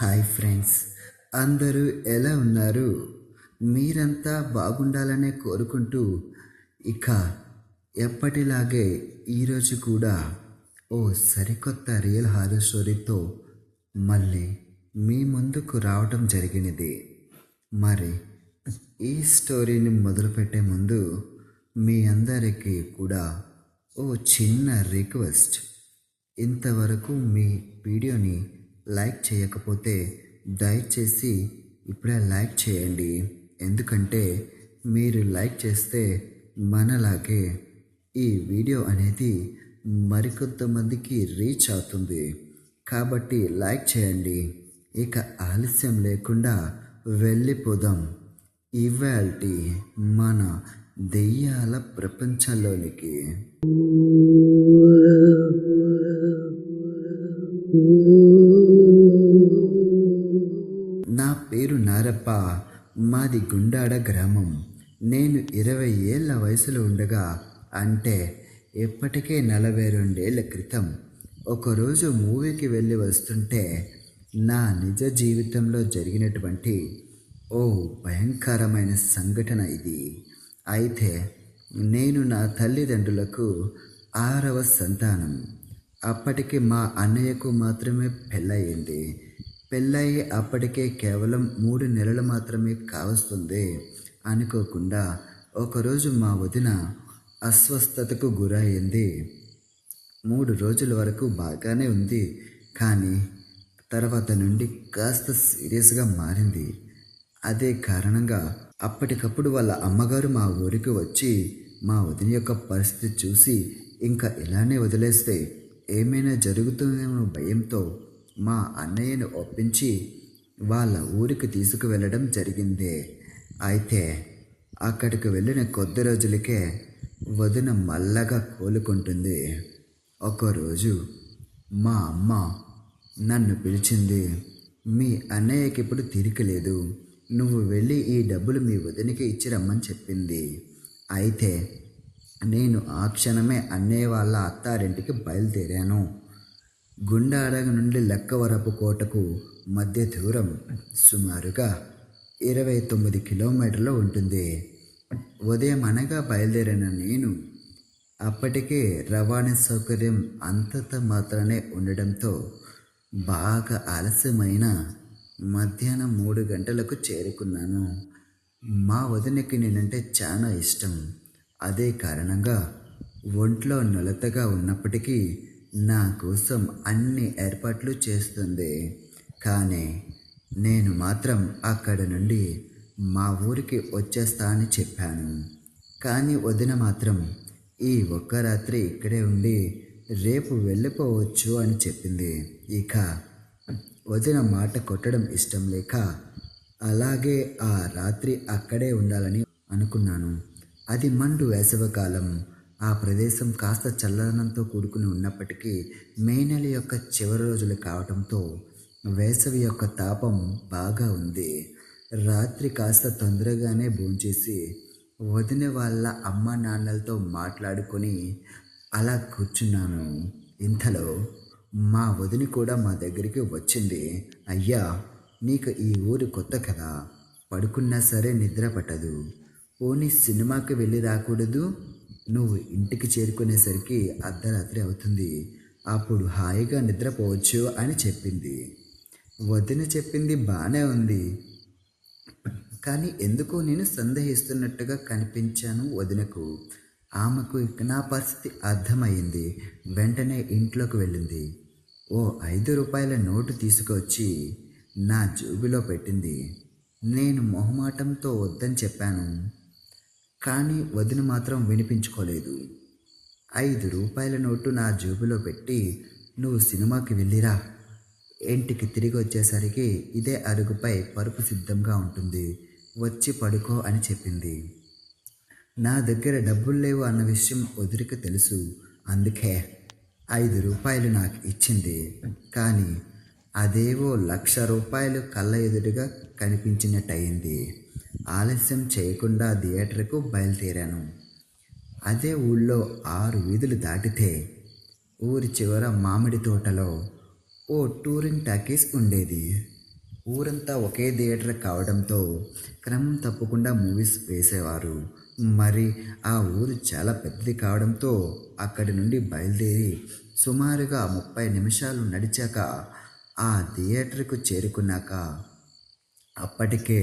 Hi friends, అందరూ ఎలా ఉన్నారు? మీరంతా బాగుండాలనే కోరుకుంటూ ఇక ఎప్పటిలాగే ఈరోజు కూడా ఓ సరికొత్త రియల్ హారర్ స్టోరీతో మళ్ళీ మీ ముందుకు రావటం జరిగినది. మరి ఈ స్టోరీని మొదలుపెట్టే ముందు మీ అందరికీ కూడా ఓ చిన్న రిక్వెస్ట్. ఇంతవరకు మీ వీడియోని లైక్ చేయకపోతే దయచేసి ఇప్పుడే లైక్ చేయండి. ఎందుకంటే మీరు లైక్ చేస్తే మనలాగే ఈ వీడియో అనేది మరికొంతమందికి రీచ్ అవుతుంది. కాబట్టి లైక్ చేయండి. ఇక ఆలస్యం లేకుండా వెళ్ళిపోదాం ఇవాల్టి మన దెయ్యాల ప్రపంచంలోనికి. నా పేరు నారప్ప. మాది గుండాడ గ్రామం. నేను 20 ఏళ్ల వయసులో ఉండగా, అంటే ఇప్పటికే 42 ఏళ్ల క్రితం ఒకరోజు మూవీకి వెళ్ళి వస్తుంటే నా నిజ జీవితంలో జరిగినటువంటి ఓ భయంకరమైన సంఘటన ఇది. అయితే నేను నా తల్లిదండ్రులకు 6వ సంతానం. అప్పటికి మా అన్నయ్యకు మాత్రమే పెళ్ళయింది. పెళ్ళయి అప్పటికే కేవలం 3 నెలలు మాత్రమే కావస్తుంది. అనుకోకుండా ఒకరోజు మా వదిన అస్వస్థతకు గురయింది. 3 రోజుల వరకు బాగానే ఉంది, కానీ తర్వాత నుండి కాస్త సీరియస్గా మారింది. అదే కారణంగా అప్పటికప్పుడు వాళ్ళ అమ్మగారు మా ఊరికి వచ్చి మా వదిన యొక్క పరిస్థితి చూసి ఇంకా ఇలానే వదిలేస్తే ఏమైనా జరుగుతుందేమో భయంతో మా అన్నయ్యను ఒప్పించి వాళ్ళ ఊరికి తీసుకువెళ్ళడం జరిగింది. అయితే అక్కడికి వెళ్ళిన కొద్ది రోజులకే వదిన మల్లగా కోలుకుంటుంది. ఒకరోజు మా అమ్మ నన్ను పిలిచింది. మీ అన్నయ్యకి ఇప్పుడు తీరిక లేదు, నువ్వు వెళ్ళి ఈ డబ్బులు మీ వదినకి ఇచ్చి రమ్మని చెప్పింది. అయితే నేను ఆ క్షణమే అన్నయ్య వాళ్ళ అత్తారింటికి బయలుదేరాను. గుండాడ నుండి లక్కవరపు కోటకు మధ్య దూరం సుమారుగా 29 కిలోమీటర్లు ఉంటుంది. ఉదయం అనగా బయలుదేరిన నేను అప్పటికే రవాణా సౌకర్యం అంతంత మాత్రమే ఉండడంతో బాగా ఆలస్యమైన మధ్యాహ్నం 3 గంటలకు చేరుకున్నాను. మా వదినకి నేనంటే చాలా ఇష్టం. అదే కారణంగా ఒంట్లో నలతగా ఉన్నప్పటికీ నా కోసం అన్ని ఏర్పాట్లు చేస్తుంది. కానీ నేను మాత్రం అక్కడ నుండి మా ఊరికి వచ్చేస్తా అని చెప్పాను. కానీ వదిన మాత్రం ఈ ఒక్క రాత్రి ఇక్కడే ఉండి రేపు వెళ్ళిపోవచ్చు అని చెప్పింది. ఇక వదిన మాట కొట్టడం ఇష్టం లేక అలాగే ఆ రాత్రి అక్కడే ఉండాలని అనుకున్నాను. అది మండు వేసవికాలం. ఆ ప్రదేశం కాస్త చల్లదనంతో కూడుకుని ఉన్నప్పటికీ మే నెల యొక్క చివరి రోజులు కావడంతో వేసవి యొక్క తాపం బాగా ఉంది. రాత్రి కాస్త తొందరగానే భోంచేసి వదిన వాళ్ళ అమ్మ నాన్నలతో మాట్లాడుకొని అలా కూర్చున్నాను. ఇంతలో మా వదిన కూడా మా దగ్గరికి వచ్చింది. అయ్యా, నీకు ఈ ఊరు కొత్త కదా, పడుకున్నా సరే నిద్ర పట్టదు. పోనీ సినిమాకి వెళ్ళి రాకూడదు? నువ్వు ఇంటికి చేరుకునేసరికి అర్ధరాత్రి అవుతుంది, అప్పుడు హాయిగా నిద్రపోవచ్చు అని చెప్పింది. వదిన చెప్పింది బాగానే ఉంది, కానీ ఎందుకో నేను సందేహిస్తున్నట్టుగా కనిపించాను వదినకు. ఆమెకు నా పరిస్థితి అర్థమైంది. వెంటనే ఇంట్లోకి వెళ్ళింది. ఓ 5 రూపాయల నోటు తీసుకొచ్చి నా జేబులో పెట్టింది. నేను మొహమాటంతో వద్దని చెప్పాను, కానీ వదిన మాత్రం వినిపించుకోలేదు. 5 రూపాయల నోటు నా జేబులో పెట్టి, నువ్వు సినిమాకి వెళ్ళిరా, ఇంటికి తిరిగి వచ్చేసరికి ఇదే అరుగుపై పరుపు సిద్ధంగా ఉంటుంది, వచ్చి పడుకో అని చెప్పింది. నా దగ్గర డబ్బులు లేవు అన్న విషయం వదిలికి తెలుసు. అందుకే 5 రూపాయలు నాకు ఇచ్చింది. కానీ అదేవో 1,00,000 రూపాయలు కళ్ళ ఎదురుగా కనిపించినట్టయింది. ఆలస్యం చేయకుండా థియేటర్కు బయలుదేరాను. అదే ఊళ్ళో 6 వీధులు దాటితే ఊరి చివర మామిడి తోటలో ఓ టూరింగ్ టాకీస్ ఉండేది. ఊరంతా ఒకే థియేటర్ కావడంతో క్రమం తప్పకుండా మూవీస్ వేసేవారు. మరి ఆ ఊరు చాలా పెద్దది కావడంతో అక్కడి నుండి బయలుదేరి సుమారుగా 30 నిమిషాలు నడిచాక ఆ థియేటర్కు చేరుకున్నాక అప్పటికే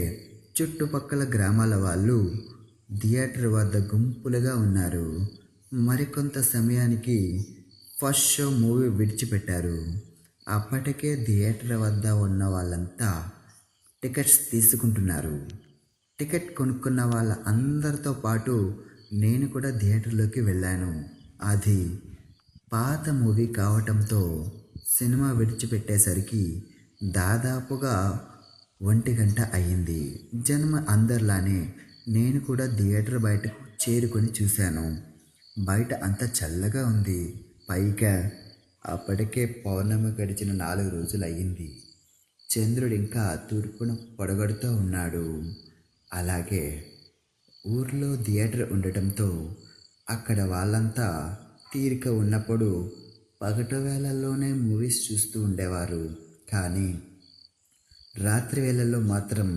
చుట్టుపక్కల గ్రామాల వాళ్ళు థియేటర్ వద్ద గుంపులుగా ఉన్నారు. మరికొంత సమయానికి ఫస్ట్ షో మూవీ విడిచిపెట్టారు. అప్పటికే థియేటర్ వద్ద ఉన్న వాళ్ళంతా టికెట్స్ తీసుకుంటున్నారు. టికెట్ కొనుక్కున్న వాళ్ళ అందరితో పాటు నేను కూడా థియేటర్లోకి వెళ్ళాను. అది పాత మూవీ కావటంతో సినిమా విడిచిపెట్టేసరికి దాదాపుగా 1 గంట అయ్యింది. జనం అందరిలానే నేను కూడా థియేటర్ బయటకు చేరుకొని చూశాను. బయట అంత చల్లగా ఉంది. పైగా అప్పటికే పౌర్ణమి గడిచిన 4 రోజులు అయ్యింది. చంద్రుడు ఇంకా తూర్పున పొడగడుతూ ఉన్నాడు. అలాగే ఊర్లో థియేటర్ ఉండటంతో అక్కడ వాళ్ళంతా తీరిక ఉన్నప్పుడు పగటి వేళల్లోనే మూవీస్ చూస్తూ ఉండేవారు. కానీ రాత్రి వేళల్లో మాత్రం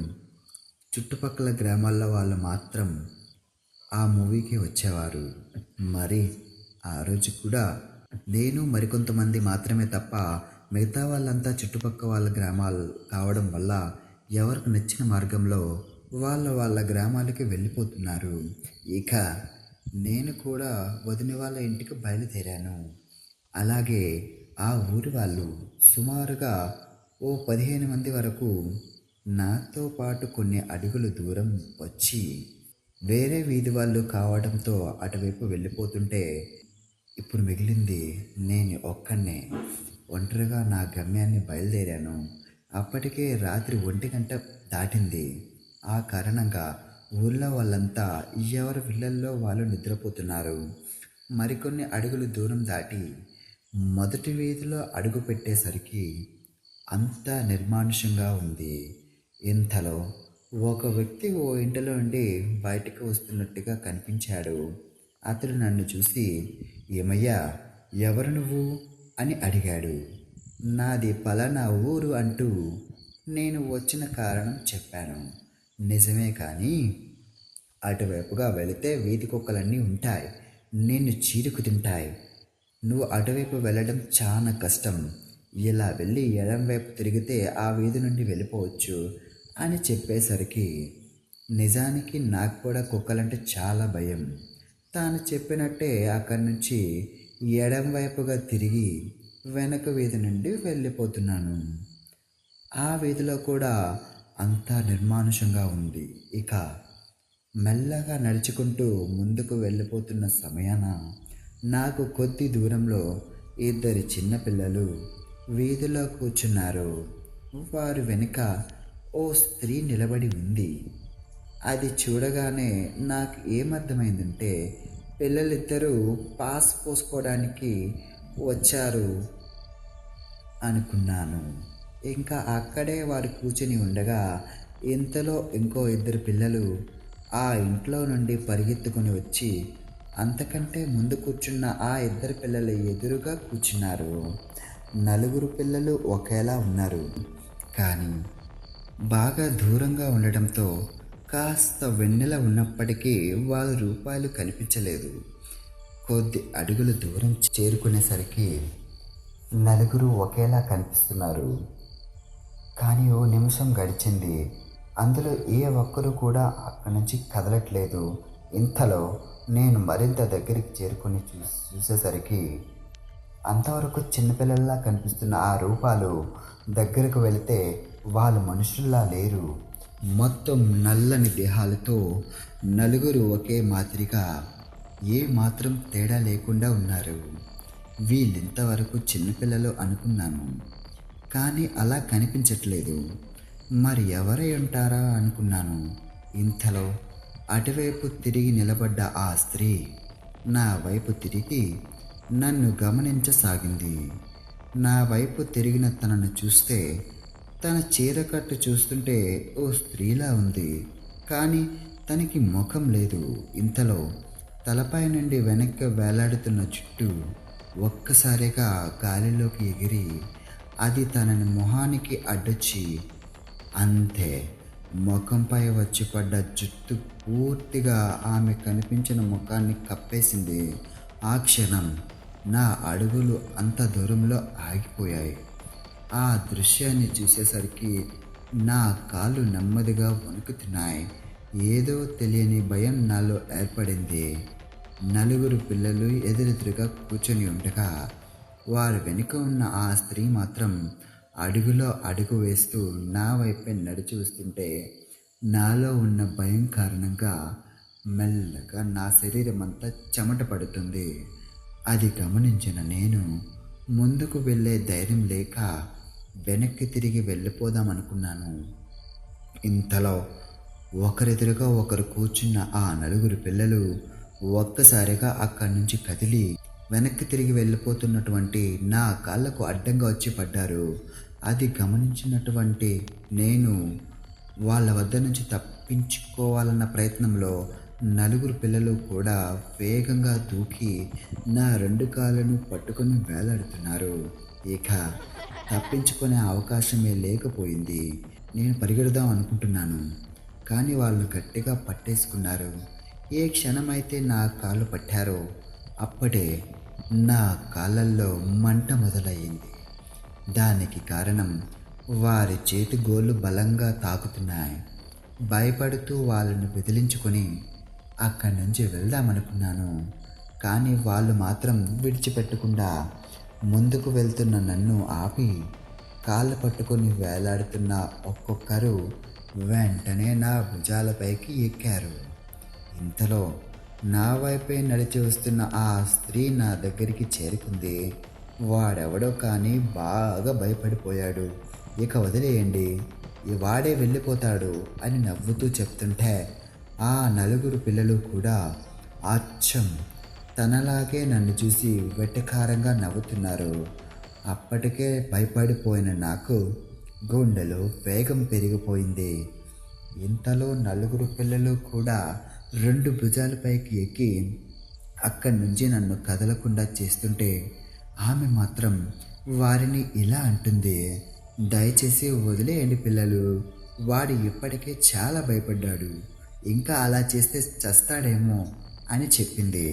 చుట్టుపక్కల గ్రామాల వాళ్ళు మాత్రం ఆ మూవీకి వచ్చేవారు. మరి ఆ రోజు కూడా నేను మరికొంతమంది మాత్రమే తప్ప మిగతా వాళ్ళంతా చుట్టుపక్కల వాళ్ళ గ్రామాలు కావడం వల్ల ఎవరికి నచ్చిన మార్గంలో వాళ్ళ గ్రామాలకి వెళ్ళిపోతున్నారు. ఇక నేను కూడా వదిన వాళ్ళ ఇంటికి బయలుదేరాను. అలాగే ఆ ఊరి వాళ్ళు సుమారుగా ఓ 15 మంది వరకు నాతో పాటు కొన్ని అడుగులు దూరం వచ్చి వేరే వీధి వాళ్ళు కావడంతో అటువైపు వెళ్ళిపోతుంటే ఇప్పుడు మిగిలింది నేను ఒక్కనే ఒంటరిగా నా గమ్యాన్ని బయలుదేరాను. అప్పటికే రాత్రి 1 గంట దాటింది. ఆ కారణంగా ఊళ్ళో వాళ్ళంతా ఎవరి ఇళ్లల్లో వాళ్ళు నిద్రపోతున్నారు. మరికొన్ని అడుగులు దూరం దాటి మొదటి వీధిలో అడుగు పెట్టేసరికి అంతా నిర్మానుష్యంగా ఉంది. ఇంతలో ఒక వ్యక్తి ఓ ఇంటిలో నుండి బయటకు వస్తున్నట్టుగా కనిపించాడు. అతడు నన్ను చూసి, ఏమయ్యా, ఎవరు నువ్వు అని అడిగాడు. నాది పలానా ఊరు అంటూ నేను వచ్చిన కారణం చెప్పాను. నిజమే, కానీ అటువైపుగా వెళితే వీధి కుక్కలన్నీ ఉంటాయి, నిన్ను చీరుకు తింటాయి. నువ్వు అటువైపు వెళ్ళడం చాలా కష్టం. ఇలా వెళ్ళి ఎడం వైపు తిరిగితే ఆ వీధి నుండి వెళ్ళిపోవచ్చు అని చెప్పేసరికి నిజానికి నాకు కూడా కుక్కలంటే చాలా భయం. తాను చెప్పినట్టే అక్కడి నుంచి ఎడం వైపుగా తిరిగి వెనక వీధి నుండి వెళ్ళిపోతున్నాను. ఆ వీధిలో కూడా అంతా నిర్మానుషంగా ఉంది. ఇక మెల్లగా నడుచుకుంటూ ముందుకు వెళ్ళిపోతున్న సమయాన నాకు కొద్ది దూరంలో 2 చిన్నపిల్లలు వీధిలో కూర్చున్నారు. వారి వెనుక ఓ స్త్రీ నిలబడి ఉంది. అది చూడగానే నాకు ఏమర్థమైందంటే పిల్లలిద్దరూ పాస్ పోసుకోవడానికి వచ్చారు అనుకున్నాను. ఇంకా అక్కడే వారు కూర్చుని ఉండగా ఇంతలో ఇంకో 2 పిల్లలు ఆ ఇంట్లో నుండి పరిగెత్తుకుని వచ్చి అంతకంటే ముందు కూర్చున్న ఆ 2 పిల్లల ఎదురుగా కూర్చున్నారు. 4 పిల్లలు ఒకేలా ఉన్నారు. కానీ బాగా దూరంగా ఉండటంతో కాస్త వెన్నెల ఉన్నప్పటికీ వాళ్ళ రూపాయలు కనిపించలేదు. కొద్ది అడుగులు దూరం చేరుకునేసరికి 4 ఒకేలా కనిపిస్తున్నారు. కానీ ఓ నిమిషం గడిచింది. అందులో ఏ ఒక్కరు కూడా అక్కడి నుంచి కదలట్లేదు. ఇంతలో నేను మరింత దగ్గరికి చేరుకొని చూసేసరికి అంతవరకు చిన్నపిల్లల్లా కనిపిస్తున్న ఆ రూపాలు దగ్గరకు వెళితే వాళ్ళు మనుషుల్లా లేరు. మొత్తం నల్లని దేహాలతో 4 ఒకే మాదిరిగా ఏ మాత్రం తేడా లేకుండా ఉన్నారు. వీళ్ళింతవరకు చిన్నపిల్లలు అనుకున్నాను, కానీ అలా కనిపించట్లేదు. మరి ఎవరై ఉంటారా అనుకున్నాను. ఇంతలో అటువైపు తిరిగి నిలబడ్డ ఆ స్త్రీ నా వైపు తిరిగి నన్ను గమనించసాగింది. నా వైపు తిరిగిన తనను చూస్తే తన చీరకట్టు చూస్తుంటే ఓ స్త్రీలా ఉంది, కానీ తనకి ముఖం లేదు. ఇంతలో తలపై నుండి వెనక్కి వేలాడుతున్న జుట్టు ఒక్కసారిగా గాలిలోకి ఎగిరి అది తనని మొహానికి అడ్డొచ్చి అంతే, ముఖంపై వచ్చి పడ్డ జుట్టు పూర్తిగా ఆమె కనిపించిన ముఖాన్ని కప్పేసింది. ఆ క్షణం నా అడుగులు అంత దూరంలో ఆగిపోయాయి. ఆ దృశ్యాన్ని చూసేసరికి నా కాళ్ళు నెమ్మదిగా వణుకుతున్నాయి. ఏదో తెలియని భయం నాలో ఏర్పడింది. నలుగురు పిల్లలు ఎదురెదురుగా కూర్చొని ఉండగా వారి వెనుక ఉన్న ఆ స్త్రీ మాత్రం అడుగులో అడుగు వేస్తూ నా వైపే నడిచి వస్తుంటే నాలో ఉన్న భయం కారణంగా మెల్లగా నా శరీరం అంతా చెమట పడుతుంది. అది గమనించిన నేను ముందుకు వెళ్ళే ధైర్యం లేక వెనక్కి తిరిగి వెళ్ళిపోదామనుకున్నాను. ఇంతలో ఒకరెదురుగా ఒకరు కూర్చున్న ఆ నలుగురు పిల్లలు ఒక్కసారిగా అక్కడి నుంచి కదిలి వెనక్కి తిరిగి వెళ్ళిపోతున్నటువంటి నా కాళ్ళకు అడ్డంగా వచ్చి పడ్డారు. అది గమనించినటువంటి నేను వాళ్ళ వద్ద నుంచి తప్పించుకోవాలన్న ప్రయత్నంలో నలుగురు పిల్లలు కూడా వేగంగా దూకి నా రెండు కాళ్ళను పట్టుకొని వేలాడుతున్నారు. ఇక తప్పించుకునే అవకాశమే లేకపోయింది. నేను పరిగెడదాం అనుకుంటున్నాను, కానీ వాళ్ళు గట్టిగా పట్టేసుకున్నారు. ఏ క్షణమైతే నా కాళ్ళు పట్టారో అప్పుడే నా కాళ్ళల్లో మంట మొదలయ్యింది. దానికి కారణం వారి చేతి గోళ్ళు బలంగా తాకుతున్నాయి. భయపడుతూ వాళ్ళని బెదిరించుకొని అక్కడి నుంచి వెళ్దామనుకున్నాను, కానీ వాళ్ళు మాత్రం విడిచిపెట్టకుండా ముందుకు వెళ్తున్న నన్ను ఆపి కాళ్ళు పట్టుకొని వేలాడుతున్న ఒక్కొక్కరు వెంటనే నా భుజాలపైకి ఎక్కారు. ఇంతలో నా వైపే నడిచి వస్తున్న ఆ స్త్రీ నా దగ్గరికి చేరుకుంది. వాడెవడో కానీ బాగా భయపడిపోయాడు. ఇక వదిలేయండి, వాడే వెళ్ళిపోతాడు అని నవ్వుతూ చెప్తుంటే ఆ నలుగురు పిల్లలు కూడా అచ్చం తనలాగే నన్ను చూసి వెటకారంగా నవ్వుతున్నారు. అప్పటికే భయపడిపోయిన నాకు గుండెలో వేగం పెరిగిపోయింది. ఇంతలో నలుగురు పిల్లలు కూడా రెండు భుజాలపైకి ఎక్కి అక్కడి నుంచి నన్ను కదలకుండా చేస్తుంటే ఆమె మాత్రం వారిని ఇలా అంటుంది, దయచేసి వదిలేయండి పిల్లలు, వాడు ఇప్పటికే చాలా భయపడ్డాడు, ఇంకా అలా చేస్తే చస్తాడేమో అని చెప్పింది.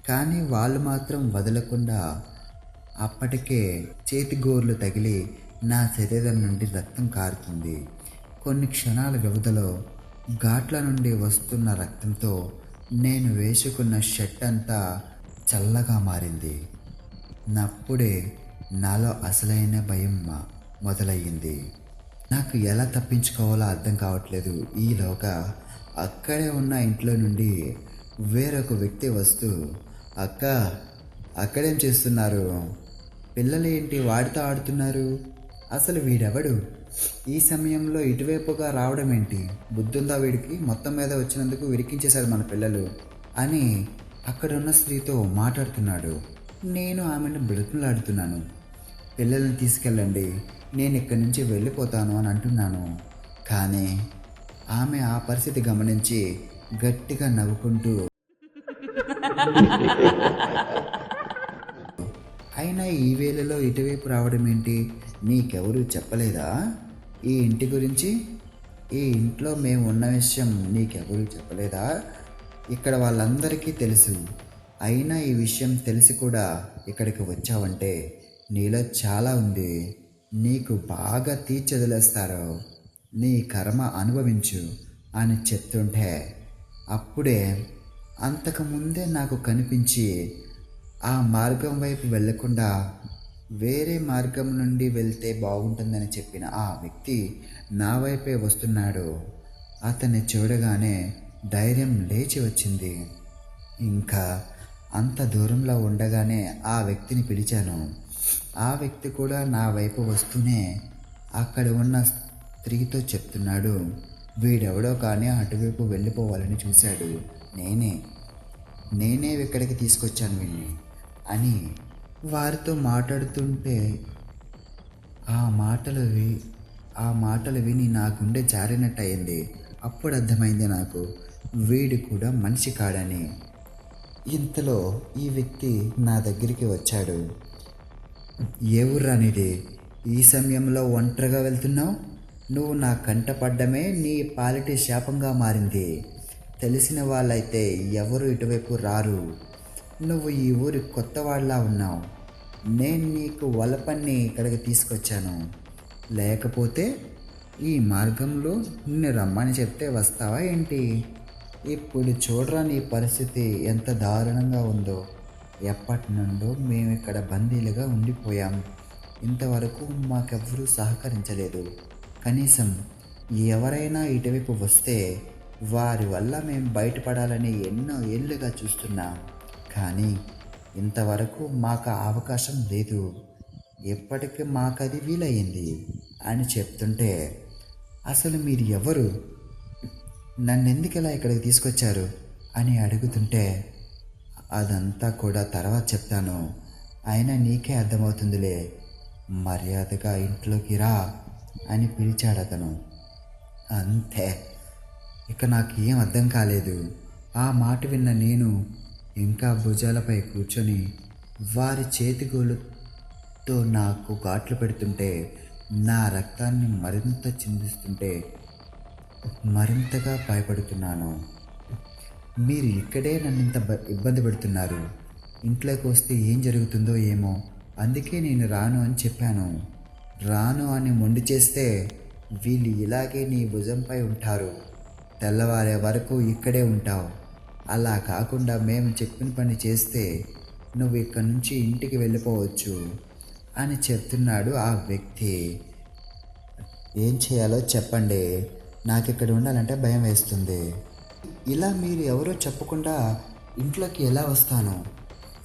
కానీ వాళ్ళు మాత్రం వదలకుండా అప్పటికే చేతి గోర్లు తగిలి నా శరీరం నుండి రక్తం కారుతుంది. కొన్ని క్షణాల వ్యవధిలో ఘాట్ల నుండి వస్తున్న రక్తంతో నేను వేసుకున్న షర్ట్ అంతా చల్లగా మారింది. నప్పుడే నాలో అసలైన భయం మొదలయ్యింది. నాకు ఎలా తప్పించుకోవాలో అర్థం కావట్లేదు. ఈలోగా అక్కడే ఉన్న ఇంట్లో నుండి వేరొక వ్యక్తి వస్తూ, అక్క అక్కడేం చేస్తున్నారు? పిల్లలు ఏంటి వాడితో ఆడుతున్నారు? అసలు వీడెవడు? ఈ సమయంలో ఇటువైపుగా రావడం ఏంటి? బుద్ధుందా వీడికి? మొత్తం మీద వచ్చినందుకు విరికించేశారు మన పిల్లలు అని అక్కడున్న స్త్రీతో మాట్లాడుతున్నాడు. నేను ఆమెను బ్రతులాడుతున్నాను, పిల్లల్ని తీసుకెళ్ళండి, నేను ఇక్కడి నుంచి వెళ్ళిపోతాను అని అంటున్నాను. కానీ ఆమె ఆ పరిస్థితి గమనించి గట్టిగా నవ్వుకుంటూ, అయినా ఈ వేళలో ఇటువైపు రావడం ఏంటి? నీకెవరు చెప్పలేదా ఈ ఇంటి గురించి? ఈ ఇంట్లో మేము ఉన్న విషయం నీకెవరు చెప్పలేదా? ఇక్కడ వాళ్ళందరికీ తెలుసు. అయినా ఈ విషయం తెలిసి కూడా ఇక్కడికి వచ్చావంటే నీలో చాలా ఉంది. నీకు బాగా తీర్చదిలేస్తారు, నీ కర్మ అనుభవించు అని చెప్తుంటే అప్పుడే అంతకుముందే నాకు కనిపించి ఆ మార్గం వైపు వెళ్ళకుండా వేరే మార్గం నుండి వెళ్తే బాగుంటుందని చెప్పిన ఆ వ్యక్తి నా వైపే వస్తున్నాడు. అతన్ని చూడగానే ధైర్యం లేచి వచ్చింది. ఇంకా అంత దూరంలో ఉండగానే ఆ వ్యక్తిని పిలిచాను. ఆ వ్యక్తి కూడా నా వైపు వస్తూనే అక్కడ ఉన్న స్త్రీతో చెప్తున్నాడు, వీడెవడో కానీ అటువైపు వెళ్ళిపోవాలని చూశాడు, నేనే ఇక్కడికి తీసుకొచ్చాను వీడిని అని వారితో మాట్లాడుతుంటే ఆ మాటలు విని నా గుండె జారినట్టు అయింది. అప్పుడు అర్థమైంది నాకు వీడు కూడా మనిషి కాడని. ఇంతలో ఈ వ్యక్తి నా దగ్గరికి వచ్చాడు. ఏ ఊర్రా నీది? ఈ సమయంలో ఒంటరిగా వెళ్తున్నావు? నువ్వు నా కంట పడ్డమే నీ పాలిటి శాపంగా మారింది. తెలిసిన వాళ్ళైతే ఎవరు ఇటువైపు రారు. నువ్వు ఈ ఊరి కొత్తవాళ్ళలా ఉన్నావు. నేను నీకు వలపన్ని ఇక్కడికి తీసుకొచ్చాను. లేకపోతే ఈ మార్గంలో నిన్ను రమ్మని చెప్తే వస్తావా ఏంటి? ఇప్పుడు చూడరా నీ పరిస్థితి ఎంత దారుణంగా ఉందో. ఎప్పటి నుండో మేము ఇక్కడ బందీలుగా ఉండిపోయాం. ఇంతవరకు మాకెవ్వరూ సహకరించలేదు. కనీసం ఎవరైనా ఇటువైపు వస్తే వారి వల్ల మేము బయటపడాలని ఎన్నో ఏళ్ళుగా చూస్తున్నాం. కానీ ఇంతవరకు మాకు ఆ అవకాశం లేదు. ఎప్పటికీ మాకది వీలయ్యింది అని చెప్తుంటే, అసలు మీరు ఎవరు? నన్నెందుకు ఇలా ఇక్కడికి తీసుకొచ్చారు అని అడుగుతుంటే, అదంతా కూడా తర్వాత చెప్తాను, అయినా నీకే అర్థమవుతుందిలే, మర్యాదగా ఇంట్లోకి రా అని పిలిచాడు అతను. అంతే. ఇక నాకు ఏం అర్థం కాలేదు. ఆ మాట విన్న నేను ఇంకా భుజాలపై కూర్చొని వారి చేతిగోలుతో నాకు ఘాట్లు పెడుతుంటే, నా రక్తాన్ని మరింత చిందిస్తుంటే మరింతగా భయపడుతున్నాను. మీరు ఇక్కడే నన్ను ఇంత ఇబ్బంది పెడుతున్నారు. ఇంట్లోకి వస్తే ఏం జరుగుతుందో ఏమో, అందుకే నేను రాను అని చెప్పాను. రాను అని మొండి చేస్తే వీళ్ళు ఇలాగే నీ భుజంపై ఉంటారు. తెల్లవారే వరకు ఇక్కడే ఉంటావు. అలా కాకుండా మేము చెప్పిన పని చేస్తే నువ్వు ఇక్కడి నుంచి ఇంటికి వెళ్ళిపోవచ్చు అని చెప్తున్నాడు ఆ వ్యక్తి. ఏం చేయాలో చెప్పండి, నాకు ఇక్కడ ఉండాలంటే భయం వేస్తుంది. ఇలా మీరు ఎవరో చెప్పకుండా ఇంట్లోకి ఎలా వస్తాను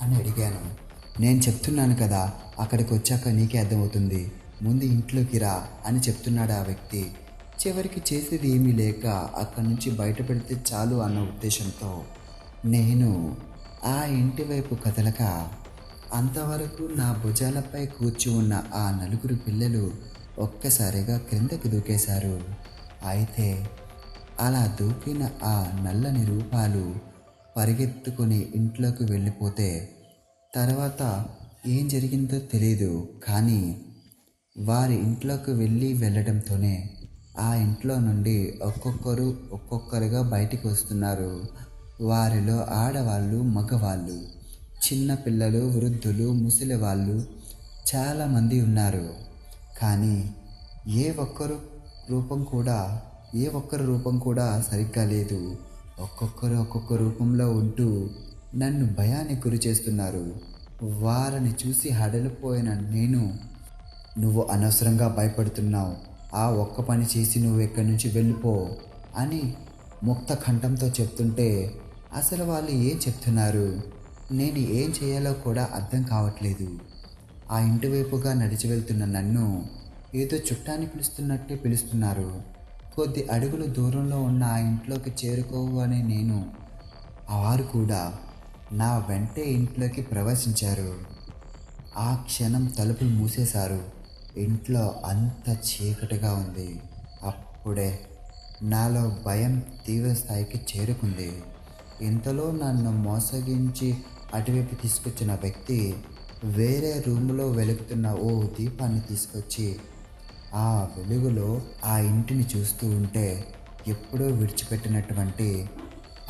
అని అడిగాను. నేను చెప్తున్నాను కదా, అక్కడికి వచ్చాక నీకే అర్థమవుతుంది, ముందు ఇంట్లోకి రా అని చెప్తున్నాడు ఆ వ్యక్తి. చివరికి చేసేది ఏమీ లేక అక్కడి నుంచి బయటపెడితే చాలు అన్న ఉద్దేశంతో నేను ఆ ఇంటి వైపు కదలక, అంతవరకు నా భుజాలపై కూర్చి ఉన్న ఆ నలుగురు పిల్లలు ఒక్కసారిగా క్రిందకి దూకేశారు. అయితే అలా దూకిన ఆ నల్లని రూపాలు పరిగెత్తుకొని ఇంట్లోకి వెళ్ళిపోతే తర్వాత ఏం జరిగిందో తెలీదు. కానీ వారి ఇంట్లోకి వెళ్ళడంతోనే ఆ ఇంట్లో నుండి ఒక్కొక్కరుగా బయటికి వస్తున్నారు. వారిలో ఆడవాళ్ళు, మగవాళ్ళు, చిన్నపిల్లలు, వృద్ధులు, ముసలి వాళ్ళు చాలామంది ఉన్నారు. కానీ ఏ ఒక్కరి రూపం కూడా సరిగ్గా లేదు. ఒక్కొక్కరు ఒక్కొక్క రూపంలో ఉంటూ నన్ను భయానికి గురి చేస్తున్నారు. వారిని చూసి హడలిపోయిన నేను, నువ్వు అనవసరంగా భయపడుతున్నావు, ఆ ఒక్క పని చేసి నువ్వు ఇక్కడి నుంచి వెళ్ళిపో అని ముక్త కంఠంతో చెప్తుంటే, అసలు వాళ్ళు ఏం చెప్తున్నారు, నేను ఏం చేయాలో కూడా అర్థం కావట్లేదు. ఆ ఇంటి వైపుగా నడిచి వెళ్తున్న నన్ను ఏదో చుట్టాన్ని పిలుస్తున్నట్టే పిలుస్తున్నారు. కొద్ది అడుగులు దూరంలో ఉన్న ఆ ఇంట్లోకి చేరుకోవు అని నేను, వారు కూడా నా వెంటే ఇంట్లోకి ప్రవేశించారు. ఆ క్షణం తలుపులు మూసేశారు. ఇంట్లో అంత చీకటిగా ఉంది. అప్పుడే నాలో భయం తీవ్ర స్థాయికి చేరుకుంది. ఇంతలో నన్ను మోసగించి అటువైపు తీసుకొచ్చిన వ్యక్తి వేరే రూములో వెలుగుతున్న ఓ దీపాన్ని తీసుకొచ్చి ఆ వెలుగులో ఆ ఇంటిని చూస్తూ ఉంటే ఎప్పుడో విడిచిపెట్టినటువంటి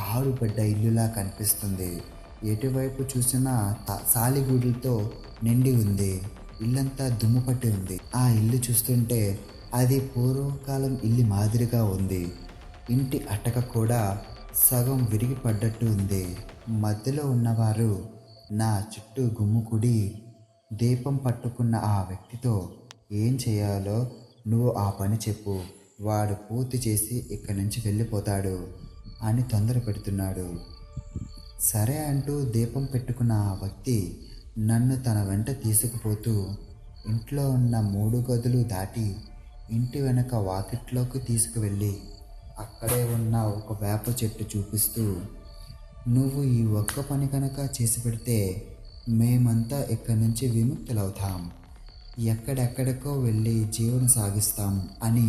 పాడుపడ్డ ఇల్లులా కనిపిస్తుంది. ఎటువైపు చూసినా సాలిగూడులతో నిండి ఉంది. ఇల్లంతా దుమ్ము పట్టి ఉంది. ఆ ఇల్లు చూస్తుంటే అది పూర్వకాలం ఇల్లు మాదిరిగా ఉంది. ఇంటి అటక కూడా సగం విరిగి పడ్డట్టు ఉంది. మధ్యలో ఉన్నవారు నా చుట్టూ గుమ్ముకుడి దీపం పట్టుకున్న ఆ వ్యక్తితో, ఏం చేయాలో నువ్వు ఆ పని చెప్పు, వాడు పూర్తి చేసి ఇక్కడి నుంచి వెళ్ళిపోతాడు అని తొందర పెడుతున్నాడు. సరే అంటూ దీపం పెట్టుకున్న ఆ వ్యక్తి నన్ను తన వెంట తీసుకుపోతూ ఇంట్లో ఉన్న 3 గదులు దాటి ఇంటి వెనక వాకిట్లోకి తీసుకువెళ్ళి అక్కడే ఉన్న ఒక వేప చెట్టు చూపిస్తూ, నువ్వు ఈ ఒక్క పని కనుక చేసి పెడితే మేమంతా ఇక్కడి నుంచి విముక్తులవుతాం, ఎక్కడెక్కడికో వెళ్ళి జీవనం సాగిస్తాం అని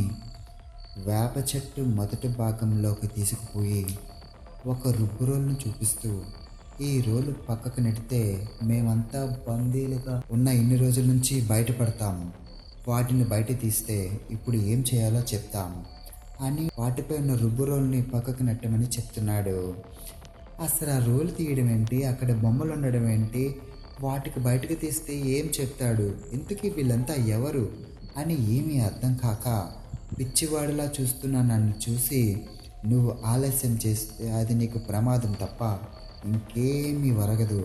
వేప చెట్టు మొదటి భాగంలోకి తీసుకుపోయి ఒక రుబ్బు రోలును చూపిస్తూ, ఈ రోలు పక్కకు నెడితే మేమంతా బందీలుగా ఉన్న ఇన్ని రోజుల నుంచి బయటపడతాం, వాటిని బయట తీస్తే ఇప్పుడు ఏం చేయాలో చెప్తాం అని వాటిపై ఉన్న రుబ్బు రోల్ని పక్కకు నెట్టమని చెప్తున్నాడు. అసలు ఆ రోలు తీయడం ఏంటి, అక్కడ బొమ్మలు ఉండడం ఏంటి, వాటికి బయటకు తీస్తే ఏం చెప్తాడు, ఇంతకీ వీళ్ళంతా ఎవరు అని ఏమీ అర్థం కాక పిచ్చివాడిలా చూస్తున్న నన్ను చూసి, నువ్వు ఆలస్యం చేస్తే అది నీకు ప్రమాదం తప్ప ఇంకేమీ వరగదు,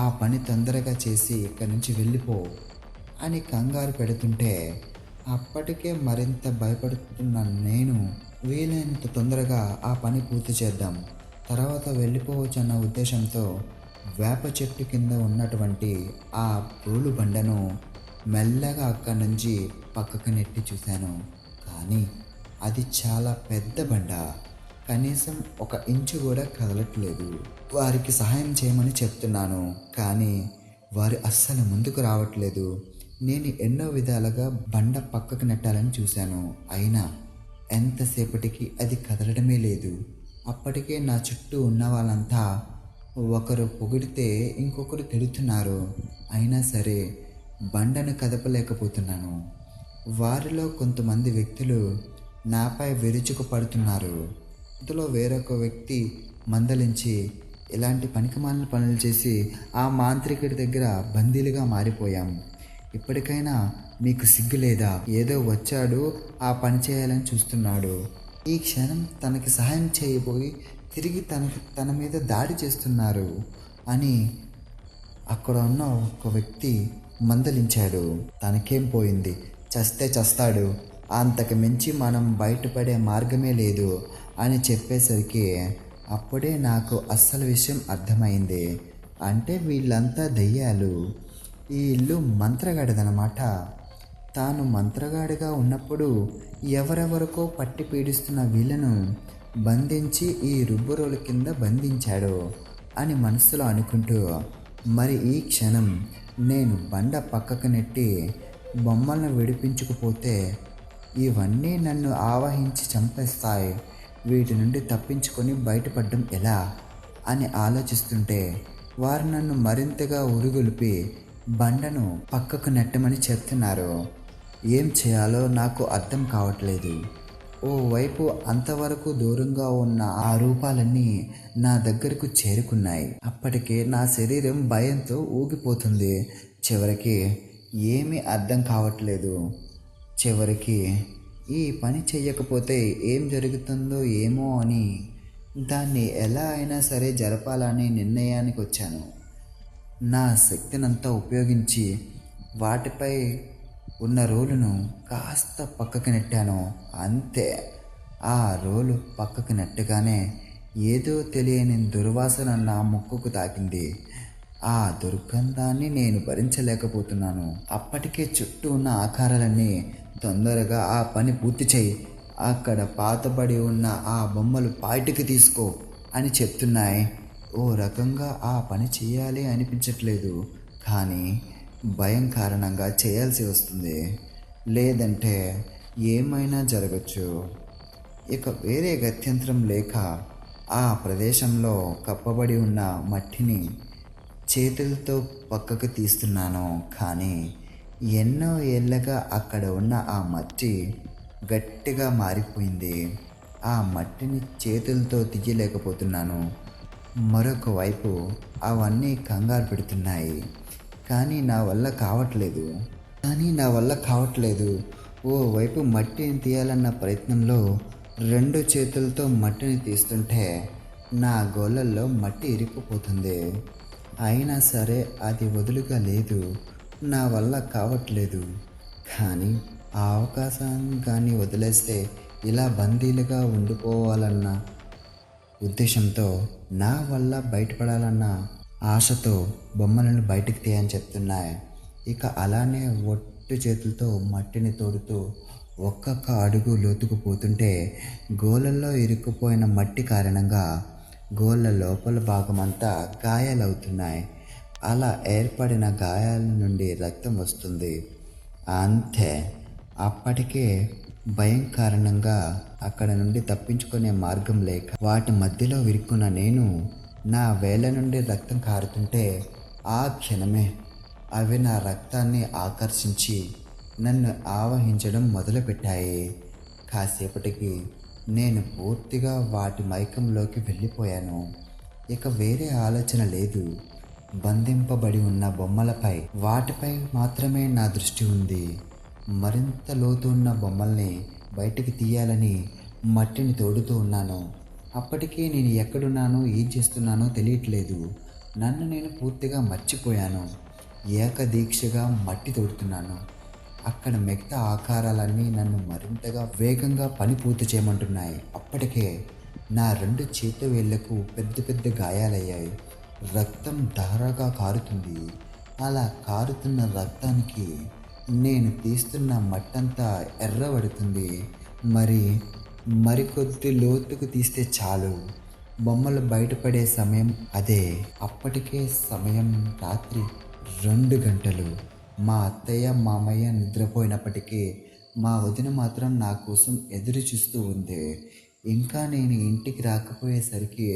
ఆ పని తొందరగా చేసి ఇక్కడి నుంచి వెళ్ళిపో అని కంగారు పెడుతుంటే అప్పటికే మరింత భయపడుతున్న నేను, వీలైనంత తొందరగా ఆ పని పూర్తి చేద్దాం, తర్వాత వెళ్ళిపోవచ్చు అన్న ఉద్దేశంతో వేప చెట్టు కింద ఉన్నటువంటి ఆ రోలు బండను మెల్లగా అక్కడి నుంచి పక్కకు నెట్టి చూశాను. కానీ అది చాలా పెద్ద బండ, కనీసం 1 ఇంచు కూడా కదలట్లేదు. వారికి సహాయం చేయమని చెప్తున్నాను, కానీ వారు అస్సలు ముందుకు రావట్లేదు. నేను ఎన్నో విధాలుగా బండ పక్కకు నెట్టాలని చూశాను, అయినా ఎంతసేపటికి అది కదలడమే లేదు. అప్పటికే నా చుట్టూ ఉన్న వాళ్ళంతా ఒకరు పొగిడితే ఇంకొకరు తిడుతున్నారు, అయినా సరే బండను కదపలేకపోతున్నాను. వారిలో కొంతమంది వ్యక్తులు నాపై విరుచుకు పడుతున్నారు. ఇందులో వేరొక వ్యక్తి మందలించి, ఇలాంటి పనికిమాలిన పనులు చేసి ఆ మాంత్రికుడి దగ్గర బందీలుగా మారిపోయాం, ఇప్పటికైనా మీకు సిగ్గు లేదా, ఏదో వచ్చాడు ఆ పని చేయాలని చూస్తున్నాడు, ఈ క్షణం తనకి సహాయం చేయబోయి తిరిగి తన మీద దాడి చేస్తున్నారు అని అక్కడ ఉన్న ఒక వ్యక్తి మందలించాడు. తనకేం పోయింది, చస్తే చస్తాడు, అంతకు మించి మనం బయటపడే మార్గమే లేదు అని చెప్పేసరికి అప్పుడే నాకు అస్సలు విషయం అర్థమైంది. అంటే వీళ్ళంతా దయ్యాలు, ఈ ఇల్లు మంత్రగాడిదనమాట. తాను మంత్రగాడిగా ఉన్నప్పుడు ఎవరెవరికో పట్టి పీడిస్తున్న వీళ్ళను బంధించి ఈ రుబ్బురోలు కింద బంధించాడు అని మనసులో అనుకుంటూ, మరి ఈ క్షణం నేను బండ పక్కకు నెట్టి బొమ్మలను విడిపించకపోతే ఇవన్నీ నన్ను ఆవహించి చంపేస్తాయి, వీటి నుండి తప్పించుకొని బయటపడడం ఎలా అని ఆలోచిస్తుంటే వారు నన్ను మరింతగా ఉరుగొల్పి బండను పక్కకు నెట్టమని చెప్తున్నారు. ఏం చేయాలో నాకు అర్థం కావట్లేదు. ఓవైపు అంతవరకు దూరంగా ఉన్న ఆ రూపాలన్నీ నా దగ్గరకు చేరుకున్నాయి. అప్పటికే నా శరీరం భయంతో ఊగిపోతుంది. చివరికి ఏమీ అర్థం కావట్లేదు. చివరికి ఈ పని చెయ్యకపోతే ఏం జరుగుతుందో ఏమో అని దాన్ని ఎలా అయినా సరే జరపాలని నిర్ణయానికి వచ్చాను. నా శక్తినంతా ఉపయోగించి వాటిపై ఉన్న రోలును కాస్త పక్కకు నెట్టాను. అంతే, ఆ రోలు పక్కకు నెట్టగానే ఏదో తెలియని దుర్వాసన నా ముక్కుకు తాకింది. ఆ దుర్గంధాన్ని నేను భరించలేకపోతున్నాను. అప్పటికే చుట్టూ ఉన్న ఆకారాలన్నీ తొందరగా ఆ పని పూర్తి చేయి, అక్కడ పాతబడి ఉన్న ఆ బొమ్మలు బయటికి తీసుకో అని చెప్తున్నాయి. ఓ రకంగా ఆ పని చేయాలి అనిపించట్లేదు, కానీ భయం కారణంగా చేయాల్సి వస్తుంది, లేదంటే ఏమైనా జరగచ్చు. ఇక వేరే గత్యంతరం లేక ఆ ప్రదేశంలో కప్పబడి ఉన్న మట్టిని చేతులతో పక్కకు తీస్తున్నాను. కానీ ఎన్నో ఏళ్ళగా అక్కడ ఉన్న ఆ మట్టి గట్టిగా మారిపోయింది. ఆ మట్టిని చేతులతో తీయలేకపోతున్నాను. మరొక వైపు అవన్నీ కంగారు పెడుతున్నాయి, కానీ నా వల్ల కావట్లేదు. ఓవైపు మట్టిని తీయాలన్న ప్రయత్నంలో 2 చేతులతో మట్టిని తీస్తుంటే నా గోళ్ళల్లో మట్టి ఇరుక్కుపోతుంది. అయినా సరే అది వదులుగా లేదు, నా వల్ల కావట్లేదు. కానీ ఆ అవకాశాన్ని కానీ వదిలేస్తే ఇలా బందీలుగా ఉండిపోవాలన్న ఉద్దేశంతో, నా వల్ల బయటపడాలన్న ఆశతో బొమ్మలను బయటికి తీయని చెప్తున్నాయి. ఇక అలానే ఒట్టు చేతులతో మట్టిని తోడుతూ ఒక్కొక్క అడుగు లోతుకుపోతుంటే గోళ్ళల్లో ఇరుక్కుపోయిన మట్టి కారణంగా గోళ్ళ లోపల భాగమంతా గాయాలవుతున్నాయి. అలా ఏర్పడిన గాయాల నుండి రక్తం వస్తుంది. అంతే, అప్పటికే భయం కారణంగా అక్కడ నుండి తప్పించుకునే మార్గం లేక వాటి మధ్యలో విరుక్కున్న నేను, నా వేళ్ళ నుండి రక్తం కారుతుంటే ఆ క్షణమే అవి నా రక్తాన్ని ఆకర్షించి నన్ను ఆవహించడం మొదలుపెట్టాయి. కాసేపటికి నేను పూర్తిగా వాటి మైకంలోకి వెళ్ళిపోయాను. ఇక వేరే ఆలోచన లేదు. బంధింపబడి ఉన్న బొమ్మలపై, వాటిపై మాత్రమే నా దృష్టి ఉంది. మరింత లోతు ఉన్న బొమ్మల్ని బయటికి తీయాలని మట్టిని తోడుతూ ఉన్నాను. అప్పటికే నేను ఎక్కడున్నానో ఏం చేస్తున్నానో తెలియట్లేదు. నన్ను నేను పూర్తిగా మర్చిపోయాను. ఏకదీక్షగా మట్టి తోడుతున్నాను. అక్కడ మిగతా ఆకారాలన్నీ నన్ను మరింతగా వేగంగా పని పూర్తి చేయమంటున్నాయి. అప్పటికే నా 2 చేతి వేళ్లకు పెద్ద పెద్ద గాయాలయ్యాయి. రక్తం ధారగా కారుతుంది. అలా కారుతున్న రక్తానికి నేను తీస్తున్న మట్టంతా ఎర్రబడుతుంది. మరికొద్ది లోతుకు తీస్తే చాలు బొమ్మలు బయటపడే సమయం అదే. అప్పటికే సమయం రాత్రి 2 గంటలు. మా అత్తయ్య మామయ్య నిద్రపోయినప్పటికీ మా వదిన మాత్రం నా కోసం ఎదురు చూస్తూ ఉంది. ఇంకా నేను ఇంటికి రాకపోయేసరికి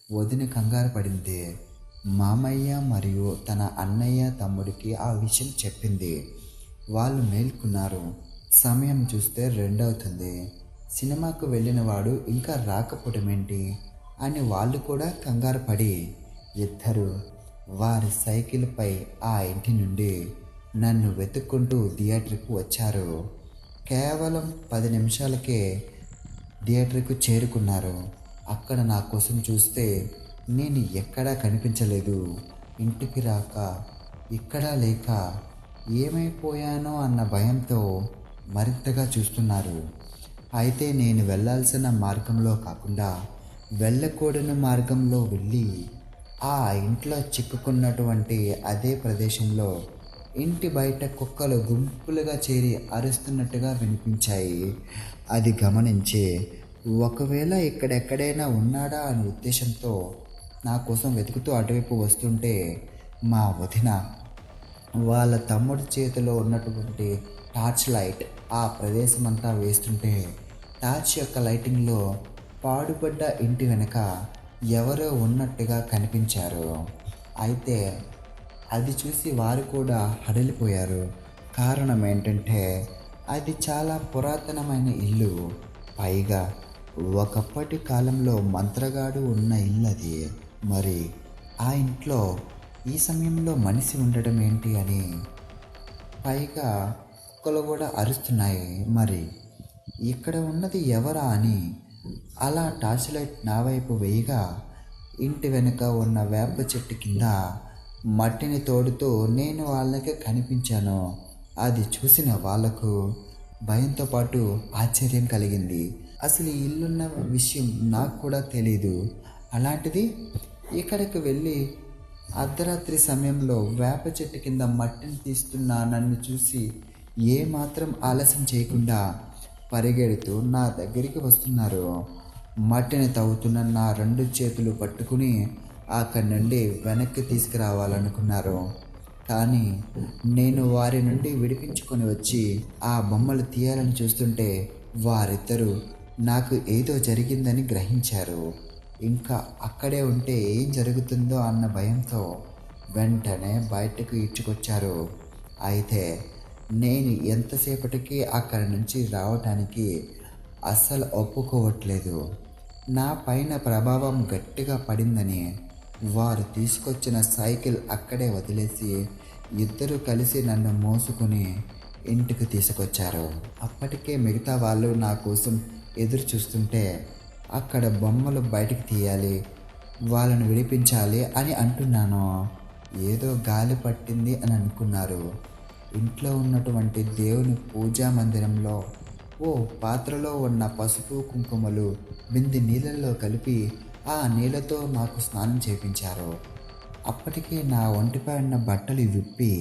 వదిన కంగారు పడింది. మామయ్య మరియు తన అన్నయ్య తమ్ముడికి ఆ విషయం చెప్పింది. వాళ్ళు మేల్కొన్నారు. సమయం చూస్తే 2 అవుతుంది. సినిమాకు వెళ్ళిన వాడు ఇంకా రాకపోవటమేంటి అని వాళ్ళు కూడా కంగారు పడి ఇద్దరు వారి సైకిల్పై ఆ ఇంటి నుండి నన్ను వెతుక్కుంటూ థియేటర్కు వచ్చారు. కేవలం 10 నిమిషాలకే థియేటర్కు చేరుకున్నారు. అక్కడ నా కోసం చూస్తే నేను ఎక్కడా కనిపించలేదు. ఇంటికి రాక ఇక్కడా లేక ఏమైపోయానో అన్న భయంతో మరింతగా చూస్తున్నారు. అయితే నేను వెళ్ళాల్సిన మార్గంలో కాకుండా వెళ్ళకూడని మార్గంలో వెళ్ళి ఆ ఇంట్లో చిక్కుకున్నటువంటి అదే ప్రదేశంలో ఇంటి బయట కుక్కలు గుంపులుగా చేరి అరుస్తున్నట్టుగా వినిపించాయి. అది గమనించి ఒకవేళ ఇక్కడెక్కడైనా ఉన్నాడా అనే ఉద్దేశంతో నా కోసం వెతుకుతూ అటువైపు వస్తుంటే మా వదిన వాళ్ళ తమ్ముడి చేతిలో ఉన్నటువంటి టార్చ్ లైట్ ఆ ప్రదేశమంతా వేస్తుంటే టార్చ్ యొక్క లైటింగ్లో పాడుపడ్డ ఇంటి వెనక ఎవరో ఉన్నట్టుగా కనిపించారు. అయితే అది చూసి వారు కూడా హడలిపోయారు. కారణం ఏంటంటే అది చాలా పురాతనమైన ఇల్లు. పైగా ఒకప్పటి కాలంలో మంత్రగాడు ఉన్న ఇల్లు అది. మరి ఆ ఇంట్లో ఈ సమయంలో మనిషి ఉండడం ఏంటి అని, పైగా కుక్కలు కూడా అరుస్తున్నాయి. మరి ఇక్కడ ఉన్నది ఎవరా అని అలా టార్చ్ లైట్ నా వైపు వేయగా ఇంటి వెనుక ఉన్న వేప చెట్టు కింద మట్టిని తోడుతూ నేను వాళ్ళకి కనిపించాను. అది చూసిన వాళ్లకు భయంతో పాటు ఆశ్చర్యం కలిగింది. అసలు ఈ ఇల్లున్న విషయం నాకు కూడా తెలీదు. అలాంటిది ఇక్కడికి వెళ్ళి అర్ధరాత్రి సమయంలో వేప చెట్టు కింద మట్టిని తీస్తున్న నన్ను చూసి ఏమాత్రం ఆలస్యం చేయకుండా పరిగెడుతూ నా దగ్గరికి వస్తున్నారు. మట్టిని తవ్వుతున్న నా 2 చేతులు పట్టుకుని అక్కడి నుండి వెనక్కి తీసుకురావాలనుకున్నారు. కానీ నేను వారి నుండి విడిపించుకొని వచ్చి ఆ బొమ్మలు తీయాలని చూస్తుంటే వారిద్దరూ నాకు ఏదో జరిగిందని గ్రహించారు. ఇంకా అక్కడే ఉంటే ఏం జరుగుతుందో అన్న భయంతో వెంటనే బయటకు ఈడ్చుకొచ్చారు. అయితే నేను ఎంతసేపటికి అక్కడి నుంచి రావటానికి అస్సలు ఒప్పుకోవట్లేదు. నా పైన ప్రభావం గట్టిగా పడిందని వారు తీసుకొచ్చిన సైకిల్ అక్కడే వదిలేసి ఇద్దరు కలిసి నన్ను మోసుకుని ఇంటికి తీసుకొచ్చారు. అప్పటికే మిగతా వాళ్ళు నా కోసం ఎదురు చూస్తుంటే అక్కడ బొమ్మలు బయటికి తీయాలి, వాళ్ళని విడిపించాలి అని అంటున్నాను. ఏదో గాలి పట్టింది అని అనుకున్నారు. ఇంట్లో ఉన్నటువంటి దేవుని పూజా మందిరంలో ఓ పాత్రలో ఉన్న పసుపు కుంకుమలు బింది నీళ్ళల్లో కలిపి ఆ నీళ్ళతో నాకు స్నానం చేయించారు. అప్పటికే నా ఒంటిపై ఉన్న బట్టలు విప్పి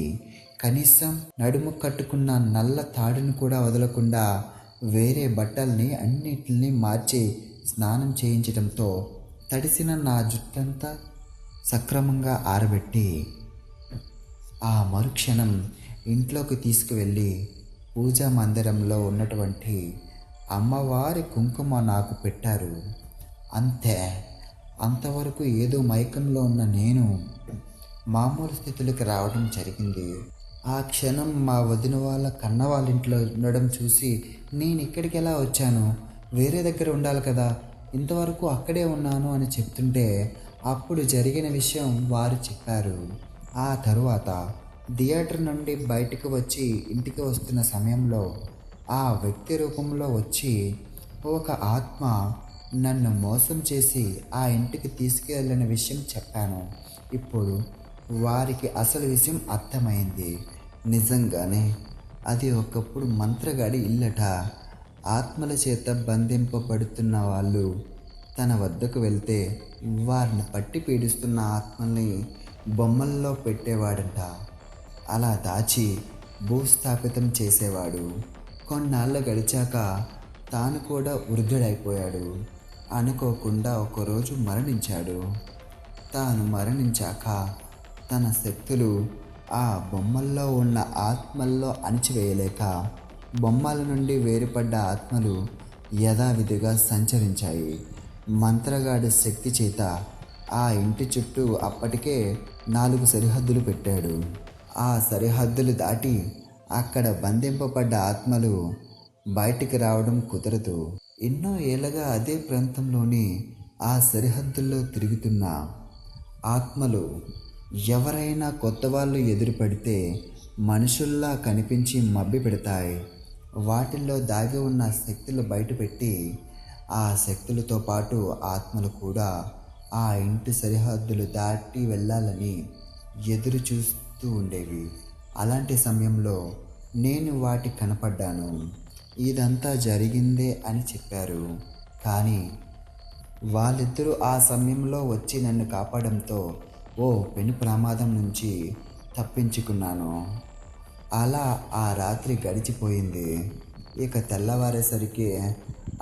కనీసం నడుము కట్టుకున్న నల్ల తాడును కూడా వదలకుండా వేరే బట్టల్ని అన్నిటిని మార్చి స్నానం చేయించడంతో తడిసిన నా జుట్టంతా సక్రమంగా ఆరబెట్టి ఆ మరుక్షణం ఇంట్లోకి తీసుకువెళ్ళి పూజా మందిరంలో ఉన్నటువంటి అమ్మవారి కుంకుమ నాకు పెట్టారు. అంతే. అంతవరకు ఏదో మైకంలో ఉన్న నేను మామూలు స్థితిలోకి రావడం జరిగింది. ఆ క్షణం మా వదిన వాళ్ళ కన్న వాళ్ళ ఇంట్లో ఉండడం చూసి నేను ఇక్కడికి ఎలా వచ్చాను, వేరే దగ్గర ఉండాలి కదా, ఇంతవరకు అక్కడే ఉన్నాను అని చెప్తుంటే అప్పుడు జరిగిన విషయం వారు చెప్పారు. ఆ తరువాత థియేటర్ నుండి బయటకు వచ్చి ఇంటికి వస్తున్న సమయంలో ఆ వ్యక్తి రూపంలో వచ్చి ఒక ఆత్మ నన్ను మోసం చేసి ఆ ఇంటికి తీసుకెళ్ళిన విషయం చెప్పాను. ఇప్పుడు వారికి అసలు విషయం అర్థమైంది. నిజంగానే అది ఒకప్పుడు మంత్రగాడి ఇల్లట. ఆత్మల చేత బంధింపబడుతున్న వాళ్ళు తన వద్దకు వెళ్తే వారిని పట్టి పీడిస్తున్న ఆత్మల్ని బొమ్మల్లో పెట్టేవాడంట. అలా దాచి భూస్థాపితం చేసేవాడు. కొన్నాళ్ళు గడిచాక తాను కూడా వృద్ధుడైపోయాడు. అనుకోకుండా ఒకరోజు మరణించాడు. తాను మరణించాక తన శక్తులు ఆ బొమ్మల్లో ఉన్న ఆత్మల్లో అణిచివేయలేక బొమ్మల నుండి వేరుపడ్డ ఆత్మలు యథావిధిగా సంచరించాయి. మంత్రగాడి శక్తి చేత ఆ ఇంటి చుట్టూ అప్పటికే 4 సరిహద్దులు పెట్టాడు. ఆ సరిహద్దులు దాటి అక్కడ బంధింపబడ్డ ఆత్మలు బయటికి రావడం కుదరదు. ఎన్నో ఏళ్ళగా అదే ప్రాంతంలోని ఆ సరిహద్దుల్లో తిరుగుతున్న ఆత్మలు ఎవరైనా కొత్త వాళ్ళు ఎదురుపడితే మనుషుల్లా కనిపించి మభ్య పెడతాయి. వాటిల్లో దాగి ఉన్న శక్తులు బయటపెట్టి ఆ శక్తులతో పాటు ఆత్మలు కూడా ఆ ఇంటి సరిహద్దులు దాటి వెళ్ళాలని ఎదురు చూస్తూ ఉండేవి. అలాంటి సమయంలో నేను వాటి కనపడ్డాను. ఇదంతా జరిగిందే అని చెప్పారు. కానీ వాళ్ళిద్దరూ ఆ సమయంలో వచ్చి నన్ను కాపాడంతో ఓ పెను ప్రమాదం నుంచి తప్పించుకున్నాను. అలా ఆ రాత్రి గడిచిపోయింది. ఇక తెల్లవారేసరికి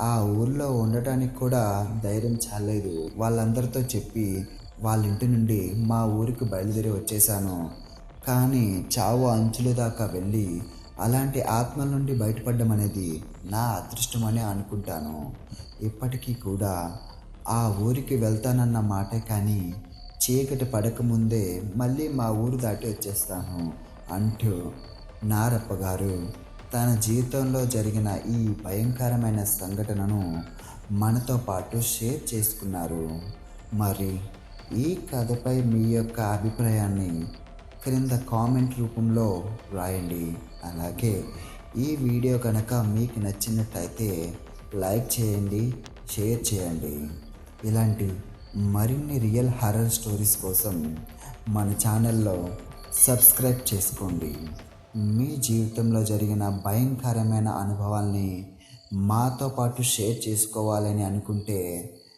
ఆ ఊర్లో ఉండటానికి కూడా ధైర్యం చాలేదు. వాళ్ళందరితో చెప్పి వాళ్ళ ఇంటి నుండి మా ఊరికి బయలుదేరి వచ్చేసాను. కానీ చావు అంచుల దాకా వెళ్ళి అలాంటి ఆత్మల నుండి బయటపడడం అనేది నా అదృష్టమని అనుకుంటాను. ఇప్పటికీ కూడా ఆ ఊరికి వెళ్తానన్న మాటే, కానీ చీకటి పడకముందే మళ్ళీ మా ఊరు దాటి వచ్చేస్తాను అంటూ నారప్ప గారు తన జీవితంలో జరిగిన ఈ భయంకరమైన సంఘటనను మనతో పాటు షేర్ చేసుకున్నారు. మరి ఈ కథపై మీ యొక్క అభిప్రాయాన్ని క్రింద కామెంట్ రూపంలో రాయండి. అలాగే ఈ వీడియో కనుక మీకు నచ్చినట్టయితే లైక్ చేయండి, షేర్ చేయండి. ఇలాంటి మరిన్ని రియల్ హారర్ స్టోరీస్ కోసం మన ఛానల్లో సబ్స్క్రైబ్ చేసుకోండి. మీ జీవితంలో జరిగిన భయంకరమైన అనుభవాల్ని మాతో పాటు షేర్ చేసుకోవాలని అనుకుంటే